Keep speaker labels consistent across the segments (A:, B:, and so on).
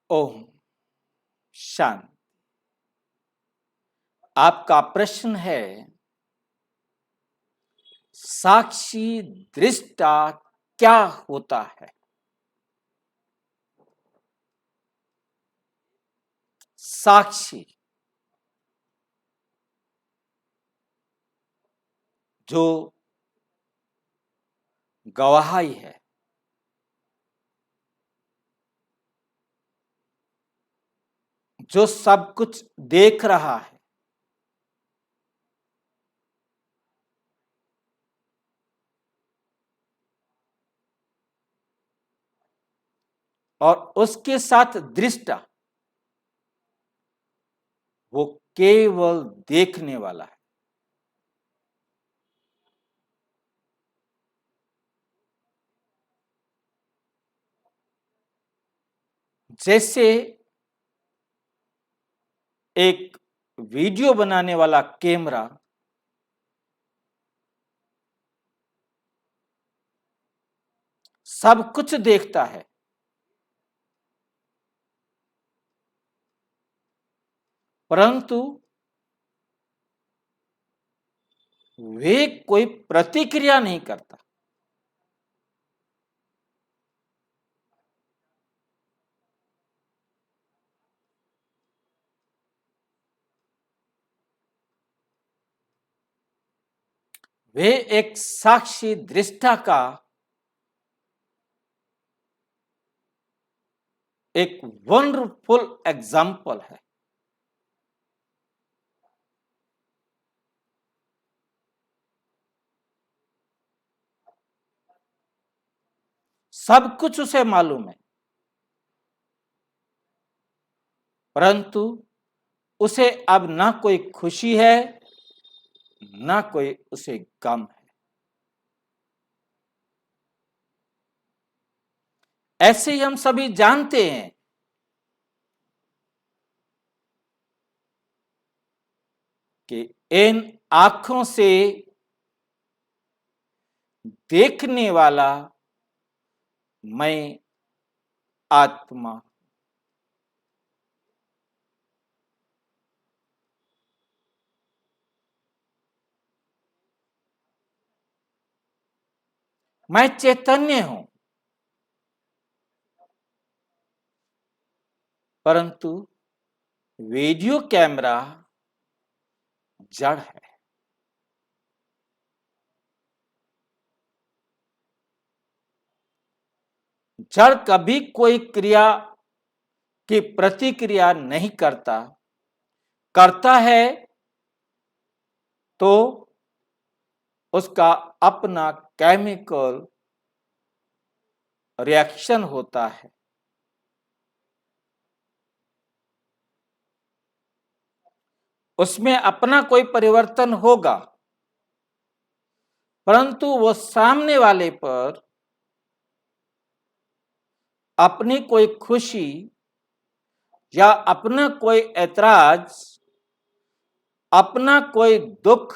A: ओम शांति। आपका प्रश्न है साक्षी दृष्टा क्या होता है। साक्षी जो गवाही है, जो सब कुछ देख रहा है, और उसके साथ दृष्टा वो केवल देखने वाला है। जैसे एक वीडियो बनाने वाला कैमरा सब कुछ देखता है, परंतु वे कोई प्रतिक्रिया नहीं करता। वे एक साक्षी दृष्टा का एक वंडरफुल एग्जाम्पल है। सब कुछ उसे मालूम है, परंतु उसे अब ना कोई खुशी है, ना कोई उसे गम है। ऐसे ही हम सभी जानते हैं कि इन आंखों से देखने वाला मैं आत्मा, मैं चैतन्य हूं, परंतु वीडियो कैमरा जड़ है। जड़ कभी कोई क्रिया की प्रतिक्रिया नहीं करता, करता है तो उसका अपना केमिकल रिएक्शन होता है। उसमें अपना कोई परिवर्तन होगा, परंतु वो सामने वाले पर अपनी कोई खुशी या अपना कोई ऐतराज, अपना कोई दुख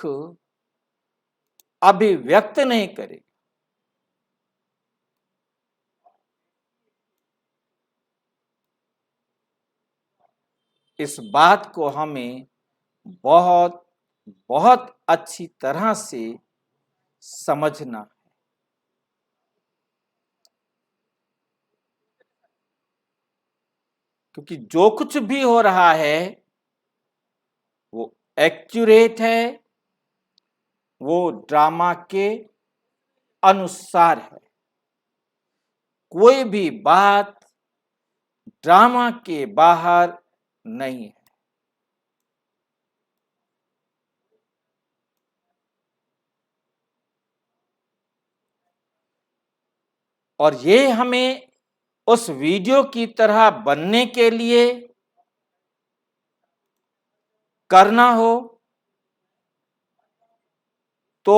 A: अभिव्यक्त नहीं करेगा। इस बात को हमें बहुत बहुत अच्छी तरह से समझना है, क्योंकि जो कुछ भी हो रहा है वो एक्यूरेट है, वो ड्रामा के अनुसार है। कोई भी बात ड्रामा के बाहर नहीं है। और ये हमें उस वीडियो की तरह बनने के लिए करना हो तो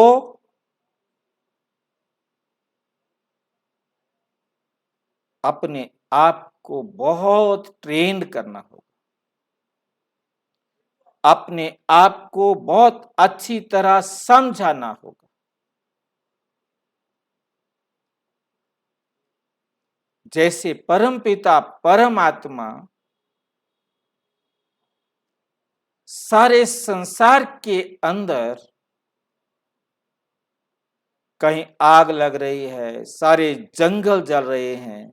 A: अपने आप को बहुत ट्रेंड करना होगा, अपने आप को बहुत अच्छी तरह समझाना होगा। जैसे परमपिता परमात्मा सारे संसार के अंदर कहीं आग लग रही है, सारे जंगल जल रहे हैं,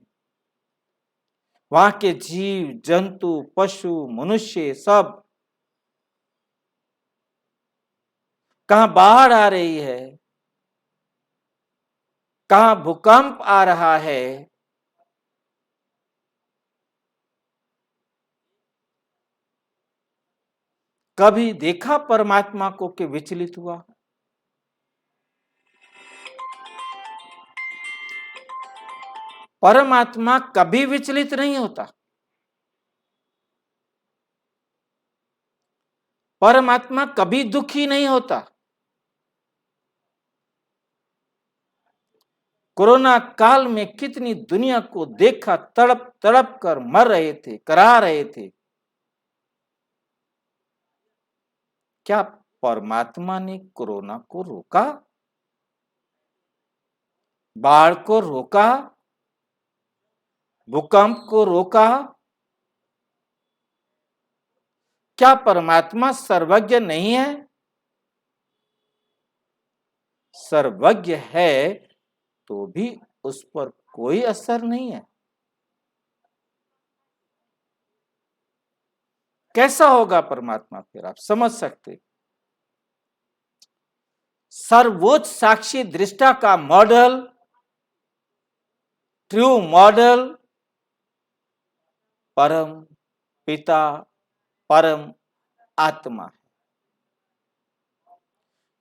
A: वहां के जीव जंतु पशु मनुष्य सब, कहां बाढ़ आ रही है, कहां भूकंप आ रहा है, कभी देखा परमात्मा को कि विचलित हुआ? परमात्मा कभी विचलित नहीं होता। परमात्मा कभी दुखी नहीं होता। कोरोना काल में कितनी दुनिया को देखा, तड़प तड़प कर मर रहे थे, करा रहे थे। क्या परमात्मा ने कोरोना को रोका? बाढ़ को रोका? भूकंप को रोका? क्या परमात्मा सर्वज्ञ नहीं है? सर्वज्ञ है, तो भी उस पर कोई असर नहीं है। कैसा होगा परमात्मा? फिर आप समझ सकते। सर्वोच्च साक्षी दृष्टा का मॉडल, ट्रू मॉडल परम पिता परम आत्मा है।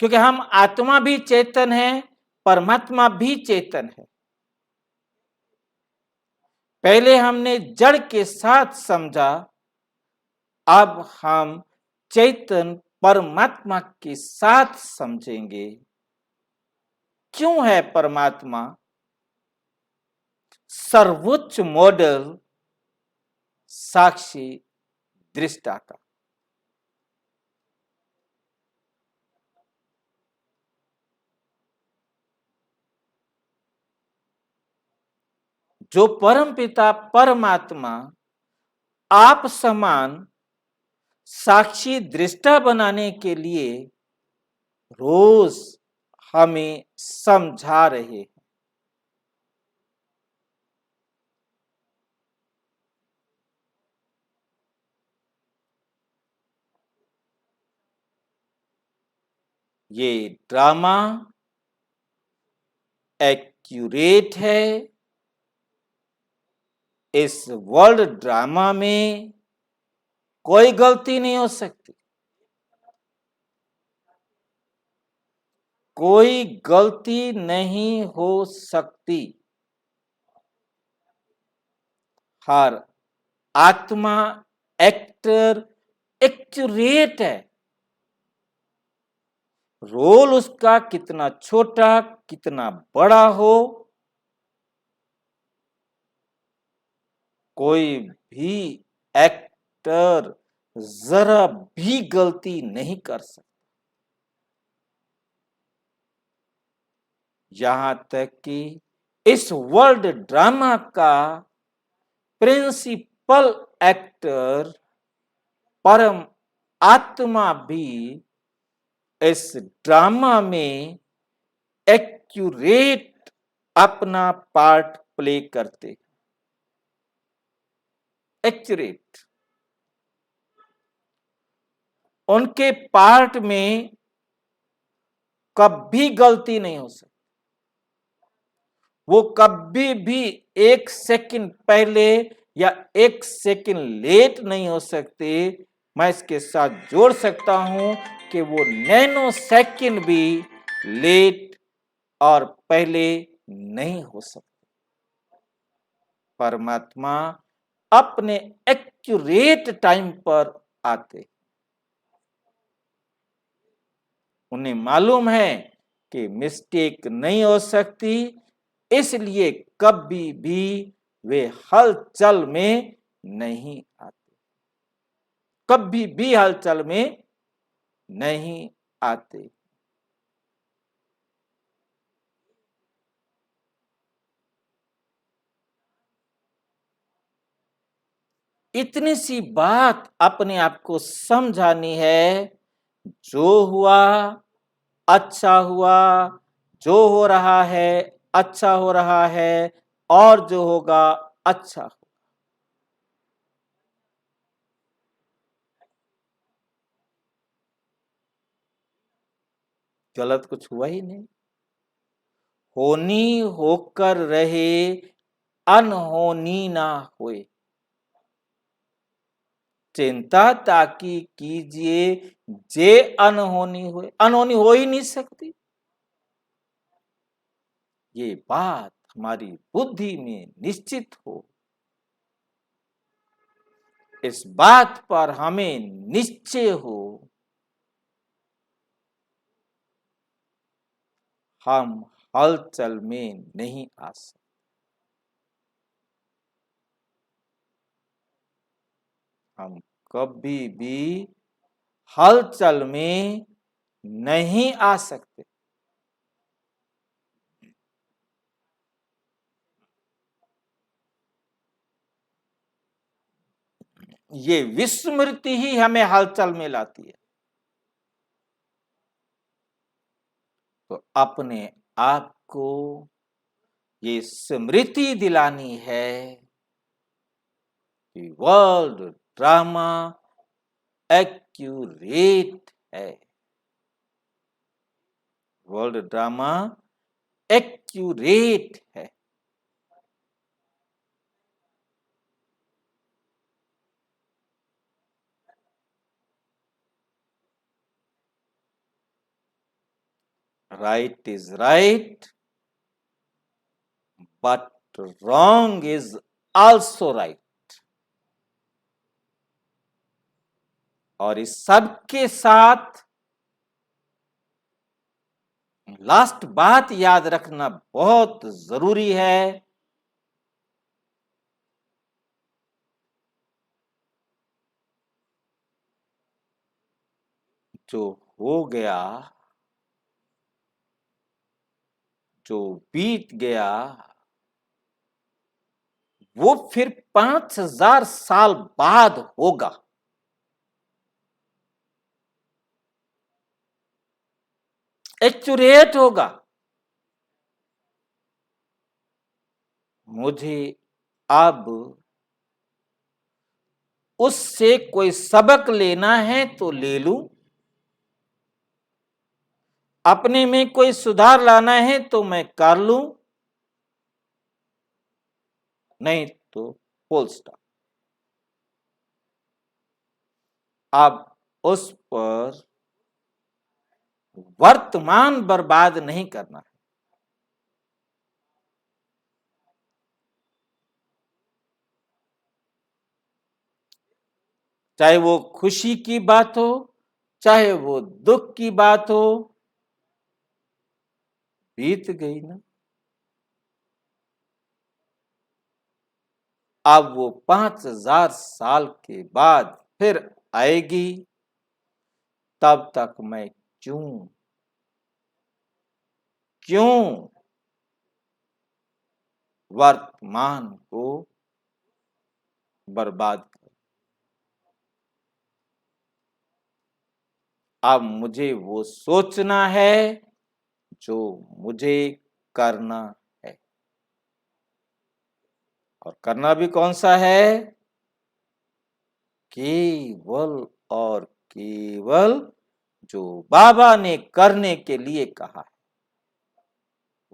A: क्योंकि हम आत्मा भी चेतन है, परमात्मा भी चेतन है। पहले हमने जड़ के साथ समझा, अब हम चैतन परमात्मा के साथ समझेंगे। क्यों है परमात्मा सर्वोच्च मॉडल साक्षी दृष्टा का? जो परम पिता परमात्मा आप समान साक्षी दृष्टा बनाने के लिए रोज हमें समझा रहे हैं। ये ड्रामा एक्यूरेट है। इस वर्ल्ड ड्रामा में कोई गलती नहीं हो सकती। कोई गलती नहीं हो सकती। हर आत्मा एक्टर एक्यूरेट है। रोल उसका कितना छोटा कितना बड़ा हो, कोई भी एक्टर जरा भी गलती नहीं कर सकता। यहां तक कि इस वर्ल्ड ड्रामा का प्रिंसिपल एक्टर परम आत्मा भी इस ड्रामा में एक्यूरेट अपना पार्ट प्ले करते। एक्यूरेट उनके पार्ट में कभी गलती नहीं हो सकती। वो कभी भी एक सेकंड पहले या एक सेकंड लेट नहीं हो सकते। मैं इसके साथ जोड़ सकता हूं कि वो नैनो सेकंड भी लेट और पहले नहीं हो सकते। परमात्मा अपने एक्यूरेट टाइम पर आते। उन्हें मालूम है कि मिस्टेक नहीं हो सकती, इसलिए कभी भी वे हलचल में नहीं आते। कभी भी हलचल में नहीं आते। इतनी सी बात अपने आप को समझानी है, जो हुआ अच्छा हुआ, जो हो रहा है अच्छा हो रहा है, और जो होगा अच्छा हो। गलत कुछ हुआ ही नहीं। होनी होकर रहे, अनहोनी ना होए। चिंता ताकि कीजिए, जे अनहोनी होए। अनहोनी हो ही नहीं सकती। ये बात हमारी बुद्धि में निश्चित हो, इस बात पर हमें निश्चय हो, हम हलचल में नहीं आ सकते। हम कभी भी हलचल में नहीं आ सकते। ये विस्मृति ही हमें हलचल में लाती है। तो अपने आप को ये स्मृति दिलानी है कि वर्ल्ड ड्रामा एक्यूरेट है। वर्ल्ड ड्रामा एक्यूरेट है। Right is right, but wrong is also right. और इस सब के साथ लास्ट बात याद रखना बहुत जरूरी है। जो हो गया, जो बीत गया, वो फिर 5,000 साल बाद होगा। एक्यूरेट होगा। मुझे अब उससे कोई सबक लेना है तो ले लूं, अपने में कोई सुधार लाना है तो मैं कर लूं, नहीं तो फुल स्टॉप। अब उस पर वर्तमान बर्बाद नहीं करना है। चाहे वो खुशी की बात हो, चाहे वो दुख की बात हो, बीत गई ना। अब वो 5,000 साल के बाद फिर आएगी, तब तक मैं क्यों क्यों वर्तमान को बर्बाद कर। अब मुझे वो सोचना है जो मुझे करना है। और करना भी कौन सा है? केवल और केवल जो बाबा ने करने के लिए कहा है,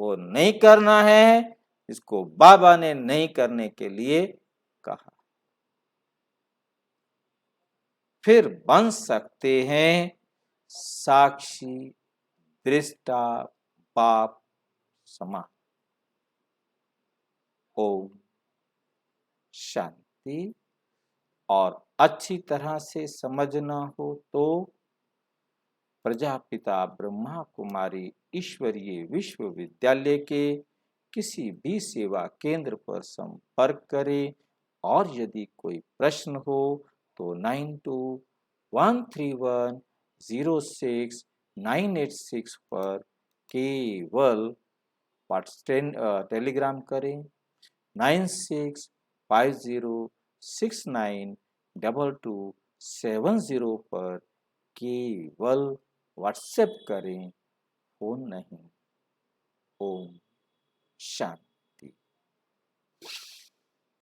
A: वो नहीं करना है जिसको बाबा ने नहीं करने के लिए कहा। फिर बन सकते हैं साक्षी, दृष्टा, बाप, समान। ओम शांति। और अच्छी तरह से समझना हो तो प्रजापिता ब्रह्मा कुमारी ईश्वरीय विश्वविद्यालय के किसी भी सेवा केंद्र पर संपर्क करें। और यदि कोई प्रश्न हो तो 9213106986 पर केवल टेलीग्राम करें। 9650 692270 पर केवल व्हाट्सएप करें, फोन नहीं। ओम शांति।